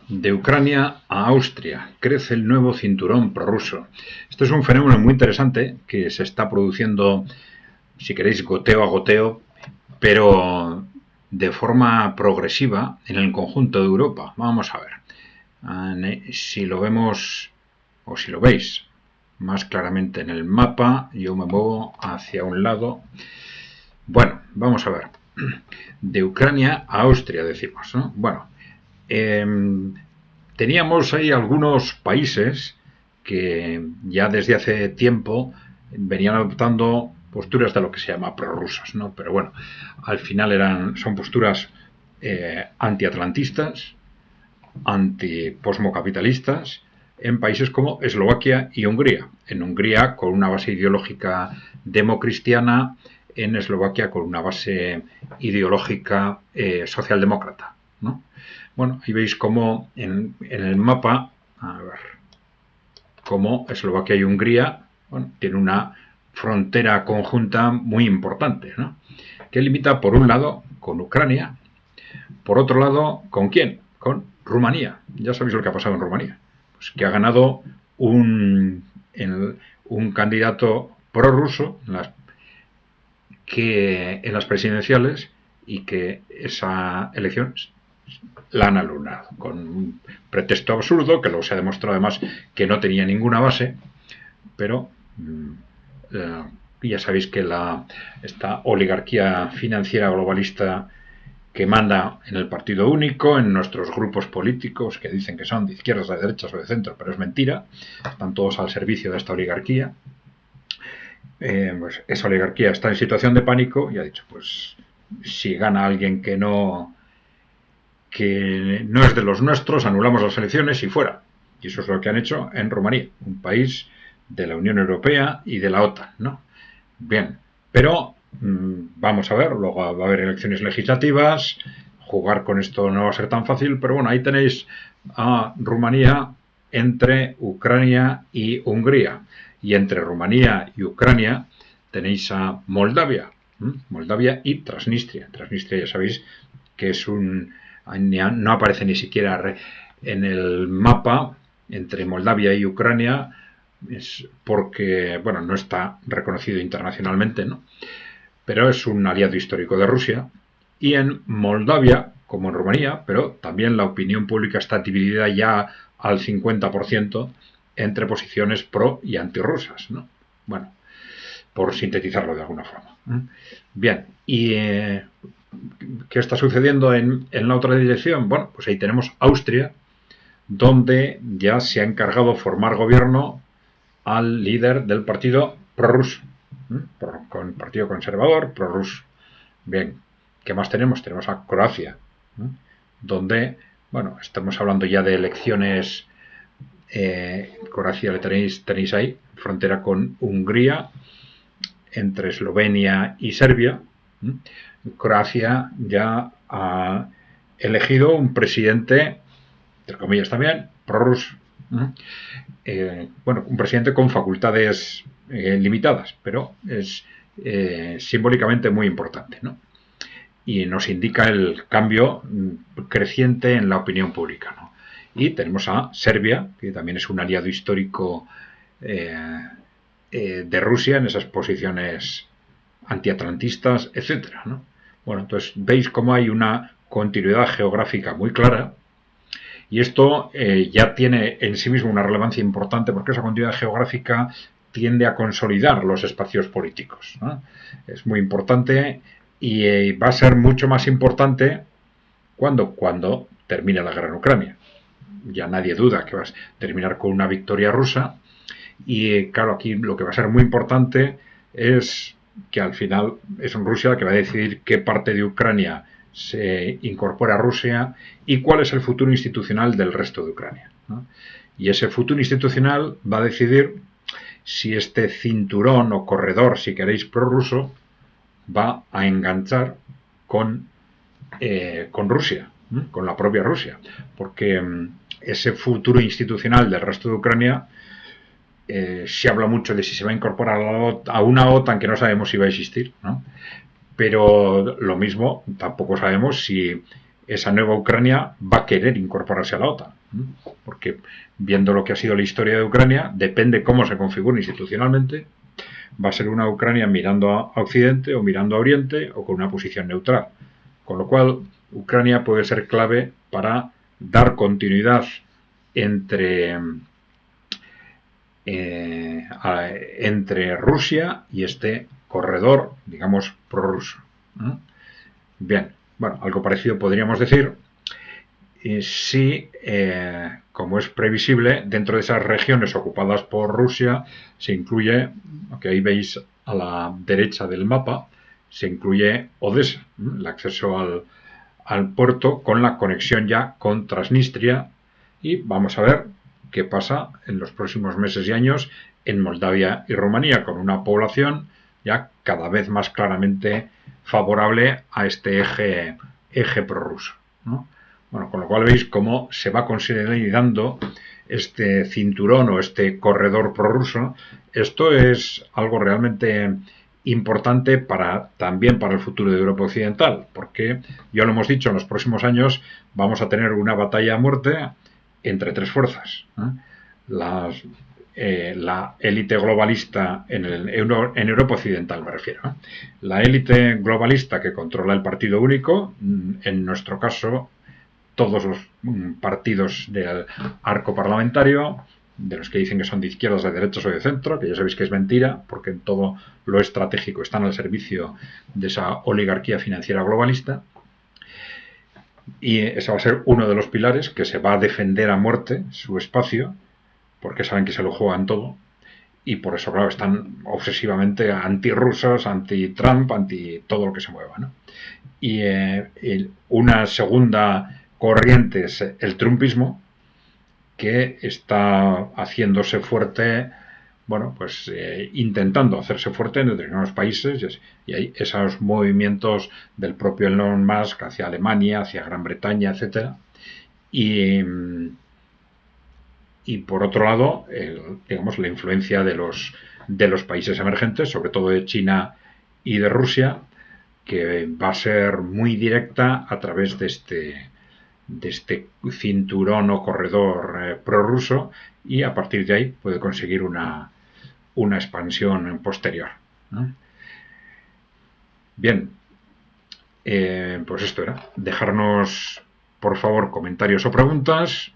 De Ucrania a Austria, crece el nuevo cinturón prorruso. Esto es un fenómeno muy interesante que se está produciendo, si queréis, goteo a goteo, pero de forma progresiva en el conjunto de Europa. Vamos a ver. Si lo vemos, o si lo veis más claramente en el mapa, yo me muevo hacia un lado. Bueno, vamos a ver. De Ucrania a Austria, decimos, ¿no? Bueno, teníamos ahí algunos países que ya desde hace tiempo venían adoptando posturas de lo que se llama prorrusas, ¿no? Pero bueno, al final son posturas antiatlantistas, antiposmocapitalistas, en países como Eslovaquia y Hungría. En Hungría con una base ideológica democristiana, en Eslovaquia con una base ideológica socialdemócrata, ¿no? Bueno, ahí veis cómo en el mapa, a ver, cómo Eslovaquia y Hungría, bueno, tienen una frontera conjunta muy importante, ¿no? Que limita por un lado con Ucrania, por otro lado, ¿con quién? Con Rumanía. Ya sabéis lo que ha pasado en Rumanía. Pues que ha ganado un candidato prorruso en las presidenciales, y que esa elección la han anulado con un pretexto absurdo que luego se ha demostrado además que no tenía ninguna base, pero ya sabéis que esta oligarquía financiera globalista que manda en el partido único, en nuestros grupos políticos que dicen que son de izquierdas, de derechas o de centro, pero es mentira, están todos al servicio de esta oligarquía. Pues esa oligarquía está en situación de pánico y ha dicho, pues si gana alguien que no es de los nuestros, anulamos las elecciones y fuera. Y eso es lo que han hecho en Rumanía, un país de la Unión Europea y de la OTAN, ¿no? Bien, pero vamos a ver, luego va a haber elecciones legislativas, jugar con esto no va a ser tan fácil, pero bueno, ahí tenéis a Rumanía entre Ucrania y Hungría, y entre Rumanía y Ucrania tenéis a Moldavia y Transnistria. Transnistria ya sabéis que no aparece ni siquiera en el mapa entre Moldavia y Ucrania, es porque, bueno, no está reconocido internacionalmente, ¿no? Pero es un aliado histórico de Rusia. Y en Moldavia, como en Rumanía, pero también la opinión pública está dividida ya al 50% entre posiciones pro y antirrusas, ¿no? Bueno, por sintetizarlo de alguna forma. Bien, y ¿qué está sucediendo en la otra dirección? Bueno, pues ahí tenemos Austria, donde ya se ha encargado formar gobierno al líder del partido prorruso, con partido conservador prorruso. Bien, ¿qué más tenemos? Tenemos a Croacia, donde, bueno, estamos hablando ya de elecciones. Croacia le tenéis ahí, frontera con Hungría, entre Eslovenia y Serbia. Croacia ya ha elegido un presidente, entre comillas también, prorruso. Bueno, un presidente con facultades limitadas, pero es simbólicamente muy importante, ¿no? Y nos indica el cambio creciente en la opinión pública, ¿no? Y tenemos a Serbia, que también es un aliado histórico de Rusia en esas posiciones antiatlantistas, etcétera, ¿no? Bueno, entonces veis cómo hay una continuidad geográfica muy clara, y esto ya tiene en sí mismo una relevancia importante, porque esa continuidad geográfica tiende a consolidar los espacios políticos, ¿no? Es muy importante, y va a ser mucho más importante cuando termine la guerra en Ucrania. Ya nadie duda que va a terminar con una victoria rusa, y claro, aquí lo que va a ser muy importante es que al final es Rusia la que va a decidir qué parte de Ucrania se incorpora a Rusia y cuál es el futuro institucional del resto de Ucrania, ¿no? Y ese futuro institucional va a decidir si este cinturón o corredor, si queréis, prorruso, va a enganchar con Rusia, con la propia Rusia, porque ese futuro institucional del resto de Ucrania, se habla mucho de si se va a incorporar a una OTAN que no sabemos si va a existir, ¿no? Pero lo mismo, tampoco sabemos si esa nueva Ucrania va a querer incorporarse a la OTAN. Porque viendo lo que ha sido la historia de Ucrania, depende cómo se configure institucionalmente, va a ser una Ucrania mirando a Occidente o mirando a Oriente o con una posición neutral. Con lo cual, Ucrania puede ser clave para dar continuidad entre, entre Rusia y este corredor, digamos, prorruso. Bien, bueno, algo parecido podríamos decir si, como es previsible, dentro de esas regiones ocupadas por Rusia se incluye, que ahí veis a la derecha del mapa, se incluye Odessa, el acceso al puerto con la conexión ya con Transnistria, y vamos a ver qué pasa en los próximos meses y años en Moldavia y Rumanía, con una población ya cada vez más claramente favorable a este eje prorruso, ¿no? Bueno, con lo cual veis cómo se va consolidando este cinturón o este corredor prorruso. Esto es algo realmente importante también para el futuro de Europa Occidental, porque ya lo hemos dicho, en los próximos años vamos a tener una batalla a muerte entre tres fuerzas. La élite globalista en Europa Occidental, me refiero. La élite globalista que controla el partido único, en nuestro caso, todos los partidos del arco parlamentario, de los que dicen que son de izquierdas, de derechas o de centro, que ya sabéis que es mentira, porque en todo lo estratégico están al servicio de esa oligarquía financiera globalista. Y ese va a ser uno de los pilares que se va a defender a muerte su espacio, porque saben que se lo juegan todo. Y por eso, claro, están obsesivamente anti-rusos, anti-Trump, anti todo lo que se mueva, ¿no? Y una segunda corriente es el trumpismo, que está haciéndose fuerte, bueno, pues intentando hacerse fuerte en determinados países, y hay esos movimientos del propio Elon Musk hacia Alemania, hacia Gran Bretaña, etcétera. Y por otro lado, digamos, la influencia de los países emergentes, sobre todo de China y de Rusia, que va a ser muy directa a través de este cinturón o corredor prorruso, y a partir de ahí puede conseguir una expansión posterior, ¿no? Bien, pues esto era. Dejarnos, por favor, comentarios o preguntas,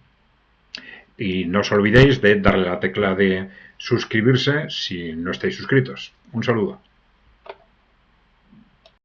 y no os olvidéis de darle a la tecla de suscribirse si no estáis suscritos. Un saludo.